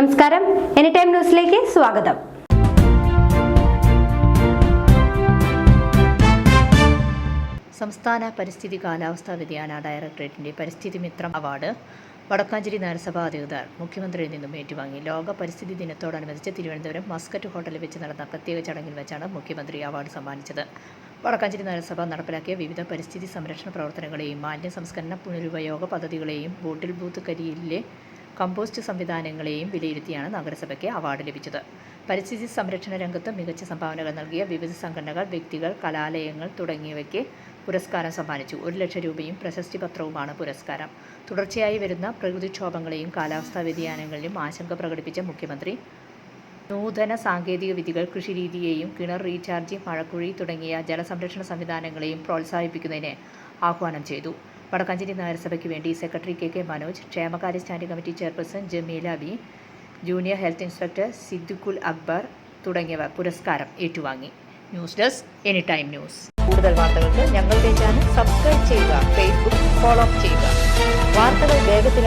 നമസ്കാരം, എനിടൈം ന്യൂസിലേക്ക് സ്വാഗതം. സംസ്ഥാന പരിസ്ഥിതി കാലാവസ്ഥാ വ്യതിയാന ഡയറക്ടറേറ്റിന്റെ പരിസ്ഥിതി മിത്രം അവാർഡ് വടക്കാഞ്ചേരി നഗരസഭാ അധികൃതർ മുഖ്യമന്ത്രിയിൽ നിന്നും ഏറ്റുവാങ്ങി. ലോക പരിസ്ഥിതി ദിനത്തോടനുബന്ധിച്ച് തിരുവനന്തപുരം മസ്കറ്റ് ഹോട്ടലിൽ വെച്ച് നടന്ന പ്രത്യേക ചടങ്ങിൽ വെച്ചാണ് മുഖ്യമന്ത്രി അവാർഡ് സമ്മാനിച്ചത്. വടക്കാഞ്ചേരി നഗരസഭ നടപ്പിലാക്കിയ വിവിധ പരിസ്ഥിതി സംരക്ഷണ പ്രവർത്തനങ്ങളെയും മാലിന്യ സംസ്കരണ പുനരുപയോഗ പദ്ധതികളെയും ബോട്ടിൽ ബൂത്ത് കരിയിലെ കമ്പോസ്റ്റ് സംവിധാനങ്ങളെയും വിലയിരുത്തിയാണ് നഗരസഭയ്ക്ക് അവാർഡ് ലഭിച്ചത്. പരിസ്ഥിതി സംരക്ഷണ രംഗത്ത് മികച്ച സംഭാവനകൾ നൽകിയ വിവിധ സംഘടനകൾ, വ്യക്തികൾ, കലാലയങ്ങൾ തുടങ്ങിയവയ്ക്ക് പുരസ്കാരം സമ്മാനിച്ചു. 1 ലക്ഷം രൂപയും പ്രശസ്തി പത്രവുമാണ് പുരസ്കാരം. തുടർച്ചയായി വരുന്ന പ്രകൃതിക്ഷോഭങ്ങളെയും കാലാവസ്ഥാ വ്യതിയാനങ്ങളിലും ആശങ്ക പ്രകടിപ്പിച്ച മുഖ്യമന്ത്രി നൂതന സാങ്കേതിക വിദ്യകൾ, കൃഷിരീതിയെയും കിണർ റീചാർജിംഗ്, മഴക്കുഴി തുടങ്ങിയ ജലസംരക്ഷണ സംവിധാനങ്ങളെയും പ്രോത്സാഹിപ്പിക്കുന്നതിന് ആഹ്വാനം ചെയ്തു. വടക്കാഞ്ചേരി നഗരസഭയ്ക്ക് വേണ്ടി സെക്രട്ടറി കെ മനോജ്, ക്ഷേമകാര്യ standing committee chairperson Jameela B, junior health inspector Siddiqul Akbar തുടങ്ങിയവർ പുരസ്കാരം ഏറ്റുവാങ്ങി. News desk, anytime news. കൂടുതൽ വാർത്തകൾക്ക് ഞങ്ങളുടെ ചാനൽ സബ്സ്ക്രൈബ് ചെയ്യുക, ഫേസ്ബുക്ക് ഫോളോ ചെയ്യുക. വാർത്തകൾ വേഗത്തിൽ